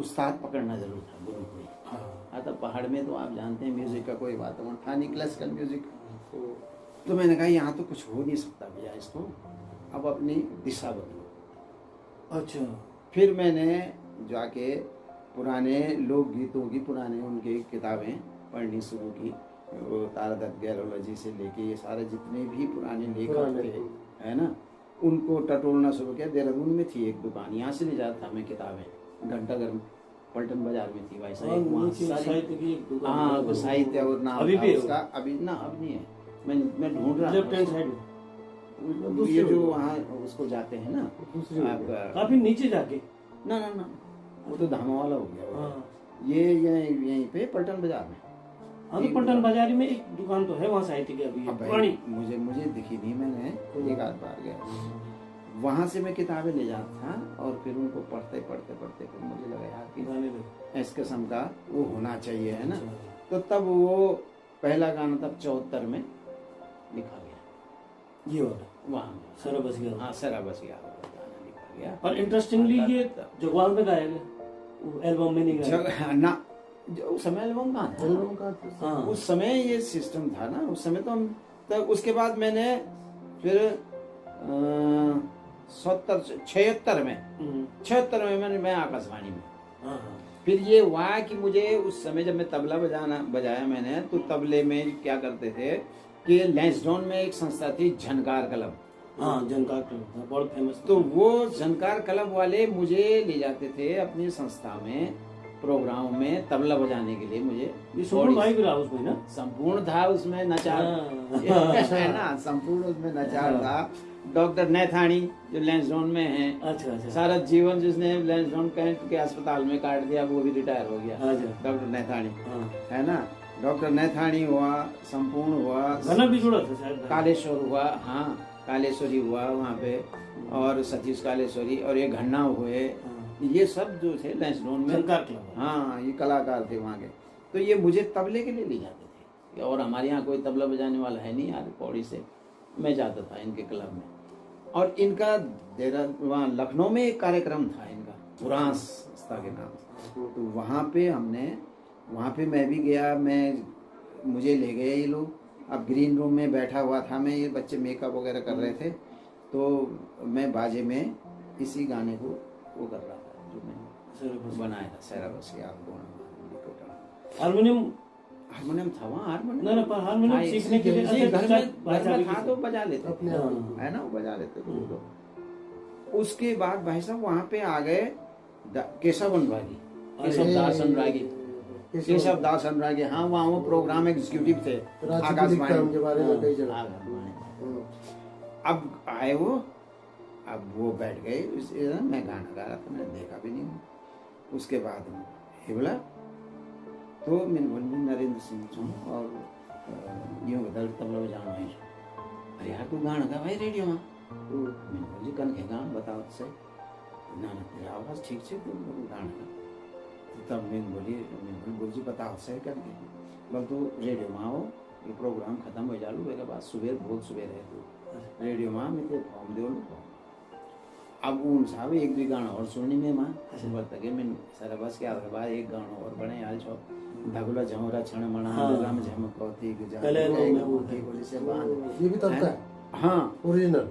उस्ताद पकड़ना जरूर था, गुरु कोई। हाँ, तो पहाड़ में तो आप जानते हैं म्यूजिक का कोई वातावरण था नहीं, क्लासिकल म्यूजिक। तो मैंने कहा यहाँ तो कुछ हो नहीं सकता भैया, इसको अब अपनी दिशा बदलो। अच्छा। फिर मैंने जाके पुराने लोकगीतों की पुराने उनकी किताबें पढ़नी शुरू की। वो तारादत्त गैरोलॉजी से लेके ये सारे जितने भी पुराने लेखक थे है ना, उनको टटोलना शुरू किया। देहरादून में थी एक दुकान, यहाँ से ले जाता था मैं किताबें, घंटाघर में, पलटन बाजार में थी भाई साहब। वहाँ साहित्य की एक दुकान। हाँ, कुछ साहित्य और नाम अभी भी उसका, अभी ना अब नहीं है। मैं ढूंढ रहा लेफ्ट हैंड साइड हूँ, ये जो वहाँ उसको जाते हैं ना आपका, काफी नीचे जाके। ना ना ना, वो तो धामा वाला हो गया। हाँ। ये यहीं पे पलटन बाजार में। हाँ, तो पलटन बाजारी में एक दुकान तो है वहाँ साहित्य की अभी पुरानी। मुझे दिखी नहीं, मैंने एक आध बार गया। वहां से मैं किताबें ले जाता था और फिर उनको पढ़ते पढ़ते पढ़ते फिर मुझे लगा यार कि इस किस्म का वो होना चाहिए, है ना। तो तब वो पहला गाना तब 74 में लिखा गया, ये वाला वहाँ सारा बस गया। हाँ, सारा बस गया गाना लिखा गया। और इंटरेस्टिंगली ये जगवाल में गाया गया, एल्बम में नहीं गाया ना। उस समय एल्बम कहाँ था? हाँ, उस समय ये सिस्टम था ना, उस समय तो हम तब। उसके बाद मैंने फिर 76 में मैं आकाशवाणी में। फिर ये हुआ कि मुझे उस समय जब मैं तबला बजाया मैंने, तो तबले में क्या करते थे कि लैंसडाउन में एक संस्था थी झनकार क्लब। हाँ, झनकार क्लब बहुत फेमस। तो वो झनकार क्लब वाले मुझे ले जाते थे अपनी संस्था में प्रोग्राम में तबला बजाने के लिए। मुझे संपूर्ण भाई भी रहा उसमें ना, संपूर्ण था उसमें नचार है ना, संपूर्ण उसमें नचार था। डॉक्टर नैथानी जो लैंसडाउन में है, अच्छा, सारा जीवन जिसने लैंसडाउन कैंट के अस्पताल में काट दिया, वो भी रिटायर हो गया। डॉक्टर नैथानी है ना, डॉक्टर नैथानी हुआ, संपूर्ण हुआ, गाना भी जुड़ा था शायद, कालेश्वर हुआ, हाँ कालेश्वरी हुआ वहाँ पे, और सतीश कालेश्वरी, और ये घन्ना हुए, ये सब जो थे लैंसडाउन में, हाँ ये कलाकार थे वहाँ के। तो ये मुझे तबले के लिए ले जाते थे, और हमारे यहाँ कोई तबला बजाने वाला है नहीं यार, पौड़ी से मैं जाता था इनके क्लब में। और इनका वहाँ लखनऊ में एक कार्यक्रम था इनका, पुराण संस्था के नाम से। तो वहाँ पे मैं भी गया, मुझे ले गए ये लोग। अब ग्रीन रूम में बैठा हुआ था मैं, ये बच्चे मेकअप वगैरह कर रहे थे, तो मैं बाजे में इसी गाने को वो कर रहा था जो मैंने बनाया था, सहरा बस के आपको। हारमोनियम था वहाँ, हारमोनियम सीखने के लिए घर में था तो बजा लेते है ना, वो बजा लेते तो। उसके बाद भाई साहब वहाँ पे आ गए केशव अनुरागी, केशव दास अनुरागी। हाँ, वहाँ वो प्रोग्राम एग्जीक्यूटिव थे आकाशवाणी के बारे में कई जगह। अब आए वो, अब वो बैठ गए, मैं गाना गा रहा था, मैंने देखा भी नहीं। उसके बाद ये बोला, तो मैंने बोली नरेंद्र सिंह और यूँ बदल तबला बजाना है। अरे यार तू गाना गा भाई रेडियो में। मैंने बोली कन के गाना बताओ से ना तेरा आवाज़ ठीक से गाना गा। तब मैंने बोली जी बताओ से करके, बोल तू रेडियो में आओ, ये प्रोग्राम खत्म हो जालू एक बाद सुबह बहुत सुबह रहे तू रेडियो में मैं तो फॉर्म दे। अब उन साहब एक भी गाना और सुननी में माँ बोलता कि मैं सारा बस के आगे बाद एक गाना और बने यार छो धगुला झमरा छण मणा राम झमकौती गुजर गोली से बांध, ये भी तब का। हाँ, ओरिजिनल।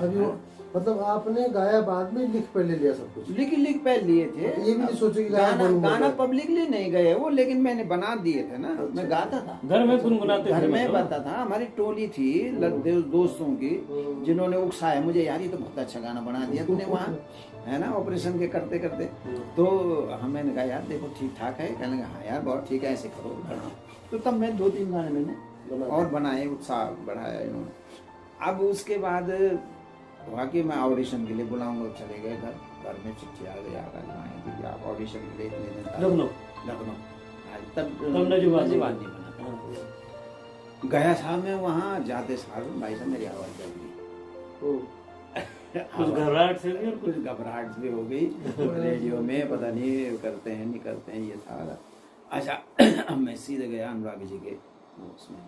अभी वो मतलब आपने गाया बाद में, लिख पहले लिया सब कुछ? लिख पहले लिए थे। ये भी नहीं सोचे कि गाना पब्लिकली नहीं गए वो, लेकिन मैंने बना दिए थे ना। मैं गाता था घर में, गुनगुनाते घर में गाता था। हमारी टोली थी दोस्तों की जिन्होंने उकसाया मुझे, यार ये तो बहुत अच्छा गाना बना दिया तूने वहाँ, है ना, ऑपरेशन के करते करते। तो मैंने कहा यार देखो ठीक ठाक है, कहने हाँ यार बहुत ठीक है, ऐसे करो। तो तब मैं 2-3 गाने मैंने और बनाए, उत्साह बढ़ाया इन्होंने। अब उसके बाद वाकई मैं ऑडिशन के लिए बुलाऊंगा, चले गए घर में चिट्ठी आ गई आकाशवाणी, आप ऑडिशन के लिए इतने दिन लखनऊ तब नजीबान नहीं बना। गया था मैं वहाँ, जाते साल भाई साहब मेरी आवाज़ जल गई, कुछ घबराहट से भी और कुछ घबराहट भी हो गई रेडियो में, पता नहीं करते हैं नहीं करते हैं ये था। अच्छा मैं सीधे गया अनुराग जी के उसमें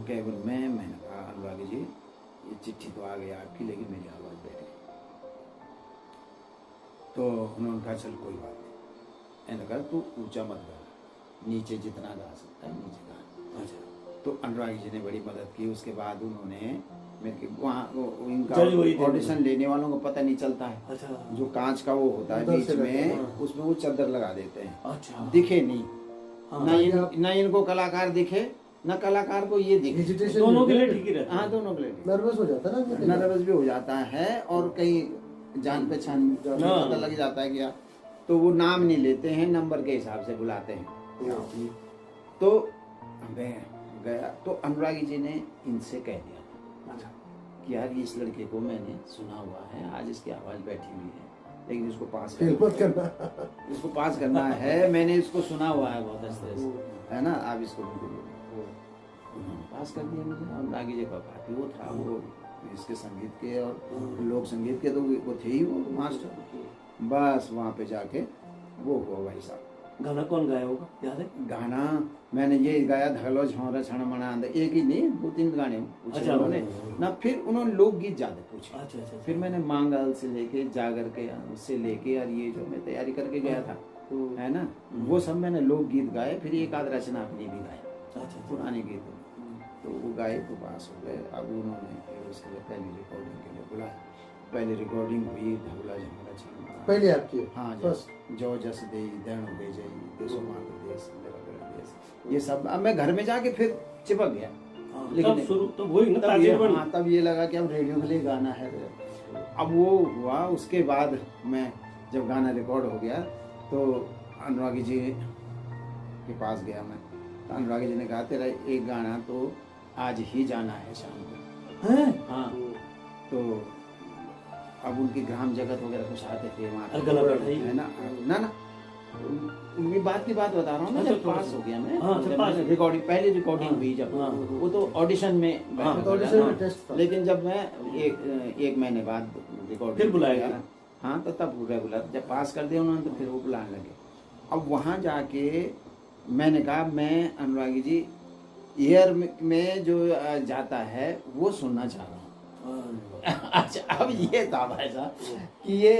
केबल में, मैंने कहा अनुराग जी ये चिट्ठी तो आ गई आपकी, लेकिन मेरी आवाज़ बैठ गई। तो उन्होंने कहा चल कोई बात नहीं, मैंने कहा तू ऊंचा मत गा, नीचे जितना गा सकता है नीचे गा। अच्छा तो अनुराग जी ने बड़ी मदद की। उसके बाद उन्होंने मेरे वहाँ इनका जज वही थे। ऑडिशन लेने वालों को पता नहीं चलता है, अच्छा जो कांच का वो होता है अंदर बीच से रहता है, में, उसमें वो चादर लगा देते हैं, अच्छा दिखे नहीं, हाँ। ना इनको कलाकार दिखे ना कलाकार को ये दिखे। हेजिटेशन दोनों के लिए ठीक ही रहता है। हाँ दोनों के लिए नर्वस हो जाता है ना, नर्वस भी हो जाता है और कहीं जान पहचान पता लग जाता है क्या, तो वो नाम नहीं लेते हैं, नंबर के हिसाब से बुलाते हैं। तो मैं गया तो अनुरागी जी ने इनसे कह दिया अच्छा कि यार इस लड़के को मैंने सुना हुआ है, आज इसकी आवाज बैठी हुई है, लेकिन इसको पास फेल मत करना, इसको पास करना है, मैंने इसको सुना हुआ है बहुत अच्छे से, है ना, आप इसको पास कर दिया मुझे। अनुरागी जी का काफी वो था, वो इसके संगीत के और लोक संगीत के तो वो थे ही वो मास्टर। बस वहाँ पे जाके वो हुआ भाई साहब। गाना कौन गाया होगा याद है? गाना मैंने ये गाया, धगलो झोंरा छण मना, एक ही नहीं 2-3 गाने पूछे अच्छा, उन्होंने ना। फिर उन्होंने लोकगीत ज्यादा पूछे। अच्छा अच्छा फिर मैंने मांगल से लेके जागर के उससे लेके और ये जो मैं तैयारी करके गया था, है ना, वो सब मैंने लोकगीत गाए। फिर एक आध रचना अपनी भी गाए, अच्छा पुराने गीत, तो वो गाए तो पास हो गए। अब उन्होंने फिर उसके लिए पहली रिकॉर्डिंग के लिए बुलाया। पहली रिकॉर्डिंग हुई धगला झोंरा छण मना। पहले आपकी हाँ बस जो जस दे दण दे जई देशो मात देश मेरा मेरा देश, ये सब। अब मैं घर में जाके फिर चिपक गया। हाँ, लेकिन तब शुरू तब वही ना तब ये, ताजेर बनी। हाँ, तब ये लगा कि अब रेडियो के लिए गाना है। अब वो हुआ। उसके बाद मैं जब गाना रिकॉर्ड हो गया तो अनुरागी जी के पास गया मैं, तो अनुरागी जी ने कहा तेरा एक गाना तो आज ही जाना है शाम को। हैं? हाँ, तो अब उनकी ग्राम जगत वगैरह कुछ आते थे वहाँ, गला बैठाई। है ना, ना ना उनकी बात की बात बता रहा हूँ ना। अच्छा, जब पास हो गया मैं, हाँ, जब पास। मैंने रिकॉर्डिंग पहली रिकॉर्डिंग हुई जब, हाँ, वो तो ऑडिशन में हाँ, बैठा तो था, ऑडिशन में हाँ। टेस्ट था। लेकिन जब मैं एक महीने बाद रिकॉर्डिंग फिर बुलाया किया, गया। हाँ, तो तब रेगुलर जब पास कर दिया उन्होंने, तो फिर वो बुलाने लगे। अब वहाँ जाके मैंने कहा मैं अनुरागी जी ईयर में जो जाता है वो सुनना चाह रहा हूँ। अच्छा, अब ये था भाई साहब कि ये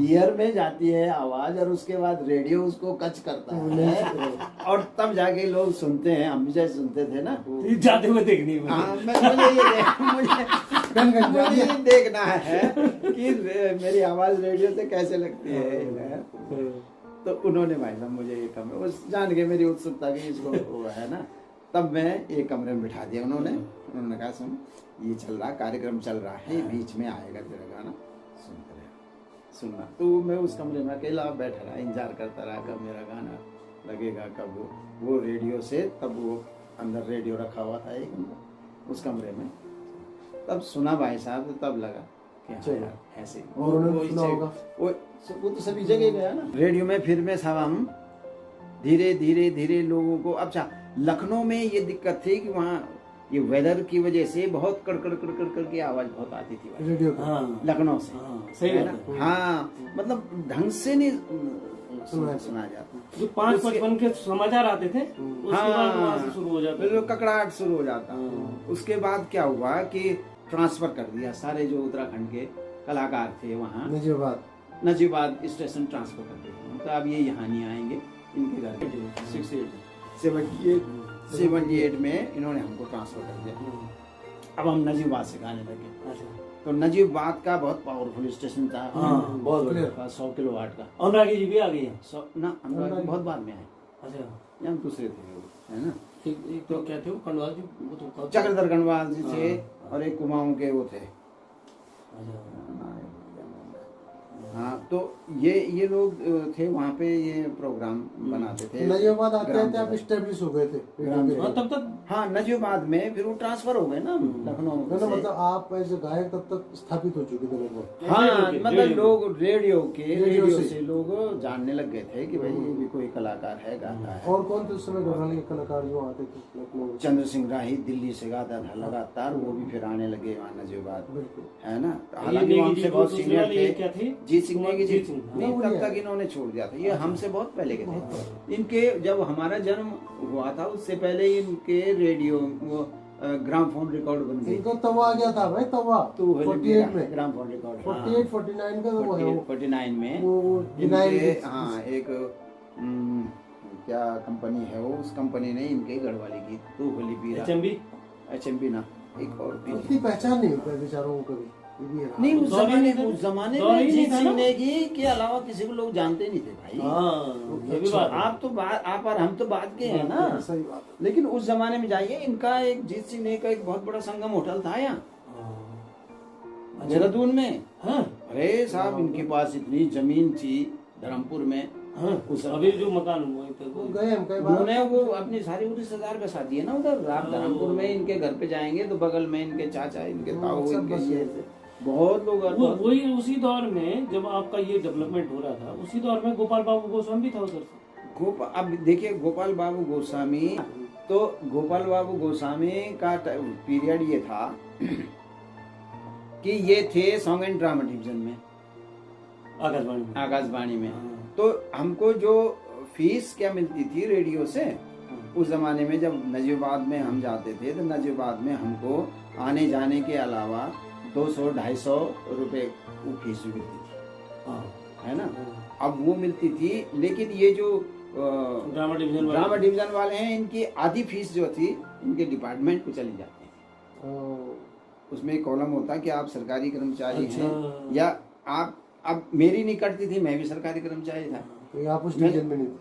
ईयर में जाती है आवाज और उसके बाद रेडियो उसको कच करता है और तब जाके लोग सुनते हैं। हम भी जैसे सुनते थे ना, जाते हुए देखनी है। हाँ, मुझे ये देखना है कि मेरी आवाज रेडियो से कैसे लगती है। तो उन्होंने भाई साहब मुझे एक कमरे, वो जान के मेरी उत्सुकता की इसको वो है ना, तब मैं एक कमरे में बिठा दिया। उन्होंने कहा सुन, ये चल रहा कार्यक्रम चल रहा है, बीच में आएगा तेरा गाना, सुनते रहे, सुनना। तो मैं उस कमरे में अकेला बैठा रहा, इंतजार करता रहा कब मेरा गाना लगेगा, कब वो रेडियो से, तब वो अंदर रेडियो रखा हुआ था एक उस कमरे में, तब सुना भाई साहब। तो तब लगा कि हाँ यार ऐसे और उन्होंने सुना होगा। वो तो सभी जगह गया ना रेडियो में। फिर में सब हम धीरे धीरे धीरे लोगों को, अच्छा लखनऊ में ये दिक्कत थी कि वहाँ ये वेदर की वजह से बहुत कड़कड़ कड़कड़ करके आवाज बहुत आती थी भाई, रेडियो हाँ लखनऊ से। हाँ, सही है बात ना, है। हाँ, मतलब ढंग से नहीं सुना जाता। जो 5:55 के समाचार आते थे उसके बाद वहाँ से शुरू हो जाता बिल्कुल ककड़ाहट शुरू हो जाता। उसके बाद क्या हुआ कि ट्रांसफर कर दिया सारे जो उत्तराखंड के कलाकार थे वहाँ नजीबाद स्टेशन ट्रांसफर कर दिया। तो अब ये यहाँ नहीं आएंगे, इनके घर 78 में इन्होंने हमको ट्रांसफर कर दिया। अब हम नजीबाद से गाने लगे। अच्छा, तो नजीबाद का बहुत पावरफुल स्टेशन था, हाँ, बहुत बढ़िया। 100 किलोवाट का। अनुरागी जी भी आ गई है। ना अनुराग बहुत बाद में आए, अच्छा, या दूसरे थे वो, है ना। एक तो क्या थे वो कनवाल जी, वो तो चक्रधर कनवाल जी थे और एक कुमाऊं के वो थे। हाँ, तो ये लोग थे वहाँ पे, ये प्रोग्राम बनाते थे। नजीबाबाद आते थे आप स्टेब्लिश हो गए थे तब तक। हाँ, नजीबाबाद में फिर वो ट्रांसफर हो गए ना लखनऊ से। मतलब आप ऐसे गायक तब तक स्थापित हो चुके थे लगभग। हाँ, मतलब लोग रेडियो से लोग जानने लग गए थे कि भाई ये भी कोई कलाकार है, गाता है। और कौन थे उस समय घरवाले के कलाकार जो आते थे लखनऊ? चंद्र सिंह राही दिल्ली से गाता था लगातार, वो भी फिर आने लगे वहाँ नजीबाद, है ना। हालांकि वो हमसे बहुत सीनियर थे। जीत सिंह नेगी जी नहीं, तब तक इन्होंने छोड़ दिया था। ये हमसे बहुत पहले के थे। इनके जब हमारा जन्म हुआ था उससे पहले इनके रेडियो वो ग्रामोफोन रिकॉर्ड बन गई। इनको तवा आ गया था भाई, तवा 48 में ग्रामोफोन रिकॉर्ड 48 49 का वो है वो 49 में वो इनके, हाँ, एक क्या कंपनी है वो, उस कंपनी ने इनके गढ़वाली की तो होली पी रहा। HMB ना, एक और पी उसकी पहचान नहीं होती बेचारों को कभी, ये भी है। नहीं उस जमाने में जीत सिंह नेगी के अलावा किसी को लोग जानते नहीं थे भाई। ये भी बात है। आप और हम तो बात के हैं ना, सही बात है। लेकिन उस जमाने में जाइए, इनका एक जीत सिंह नेगी का एक बहुत बड़ा संगम होटल था यहाँ देहरादून में। अरे साहब इनके पास इतनी जमीन थी धर्मपुर में। उस अभी जो मकान हुआ गए हम कई बार। उन्होंने वो अपनी सारी रिश्तेदार बसा दिए ना उधर। आप धर्मपुर में इनके घर पे जाएंगे तो बगल में इनके चाचा, इनके ताऊ, इनके ये बहुत लोग। वही उसी दौर में जब आपका ये डेवलपमेंट हो रहा था, उसी दौर में गोपाल बाबू गोस्वामी भी था उधर से। अब देखिए गोपाल बाबू गोस्वामी, तो गोपाल बाबू गोस्वामी का पीरियड ये था कि ये थे सॉन्ग एंड ड्रामा डिवीजन में, आकाशवाणी में। तो हमको जो फीस क्या मिलती थी रेडियो से, उस जमाने में जब नजीबाबाद में हम जाते थे तो नजीबाबाद में हमको आने जाने के अलावा 200-250 रुपए वो फीस मिलती थी, है ना। अब वो मिलती थी, लेकिन ये जो ड्रामा डिवीजन वाले हैं, इनकी आधी फीस जो थी इनके डिपार्टमेंट को चली जाती है। उसमें कॉलम होता कि आप सरकारी कर्मचारी हैं या आप। अब मेरी नहीं कटती थी, मैं भी सरकारी कर्मचारी था, तो आप उस डिवीजन में नहीं थे।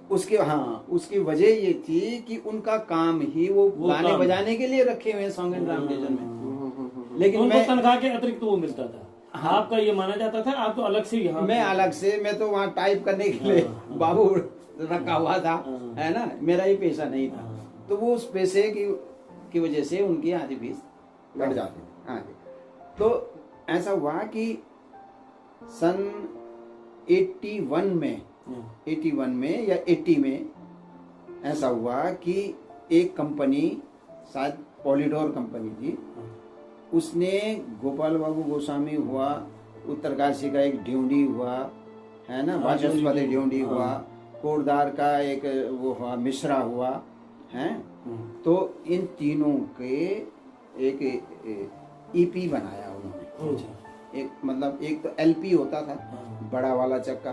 उसकी वजह ये थी कि उनका काम ही वो गाने बजाने के लिए रखे हुए हैं सॉन्ग एंड ड्रामा डिवीजन में। लेकिन उनको तनख्वाह के अतिरिक्त वो मिलता था। आपका ये माना जाता था आप तो अलग से यहाँ। मैं तो वहाँ टाइप करने के लिए बाबू रखा हुआ था, है ना, मेरा ही पैसा नहीं था। तो वो उस पैसे की वजह से उनकी आधी फीस कट जाती थी। तो ऐसा हुआ कि सन 81 में या 80 में ऐसा हुआ कि एक कंपनी, शायद पॉलीडोर कंपनी थी, उसने गोपाल बाबू गोस्वामी हुआ, उत्तरकाशी का एक ड्योंडी हुआ, है ना, वाचस्पति ड्योंडी हुआ, कोटदार का एक वो हुआ, मिश्रा हुआ, है। तो इन तीनों के एक EP बनाया उन्होंने। एक मतलब एक तो LP होता था, बड़ा वाला चक्का,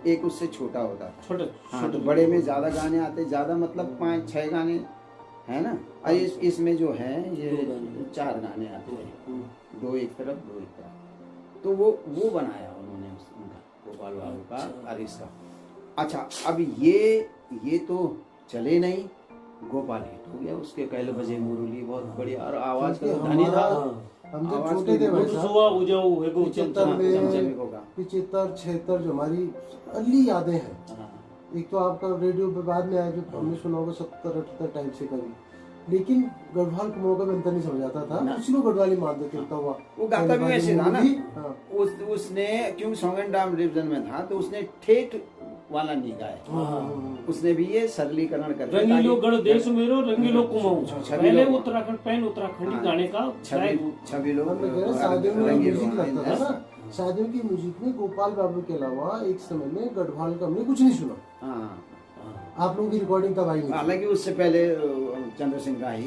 एक उससे छोटा होता था। हाँ, तो बड़े में ज्यादा गाने आते, ज्यादा मतलब 5-6 गाने, है ना। और इसमें जो है ये 4 गाने आते हैं, 2 एक तरफ 2 एक तरफ। तो वो बनाया उन्होंने उनका, गोपाल बाबू का और इसका। अच्छा, अब ये तो चले नहीं, गोपाल हिट हो गया, उसके कहले बजे मुरली बहुत बढ़िया और आवाज का धनी था। हम जब छोटे थे भाई साहब, 75 76 जो हमारी अर्ली यादें हैं, एक तो आपका रेडियो पे बाद में आया जो हमने सुना होगा 70-78 टाइम से कभी, लेकिन गढ़वाल का मौका में नहीं समझ आता था, उसी को गढ़वाली मान देते होता हुआ। वो गाता भी वैसे था ना। उसने क्योंकि सॉन्ग एंड ड्रामा डिवीजन में था तो उसने ठेठ वाला नहीं गाया, उसने भी ये सरलीकरण कर दिया। रंगीलो गढ़ देश मेरो रंगीलो कुमाऊं, पहले उत्तराखंडी गाने का छवि लोग शादियों में म्यूजिक लगता था ना। शादियों की म्यूजिक में गोपाल बाबू के अलावा एक समय में गढ़वाल का हमने कुछ नहीं सुना। आप लोगों की रिकॉर्डिंग तब आई नहीं, हालांकि उससे पहले चंद्र सिंह राय,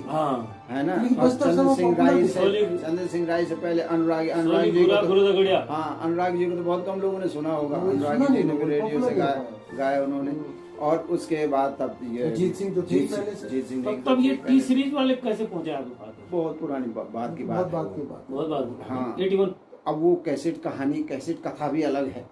है ना, चंद्र सिंह राय से पहले अनुराग जी को, अनुराग जी को तो बहुत कम लोगों ने सुना होगा। अनुराग जी ने रेडियो से गाया उन्होंने। और उसके बाद तब ये जीत सिंह तो थे पहले से। जीत सिंह तब ये टी सीरीज वाले कैसे पहुंचे आपके पास? बहुत पुरानी बात की बात। बहुत बात। हाँ, अब वो कैसेट कहानी, कैसेट कथा भी अलग है।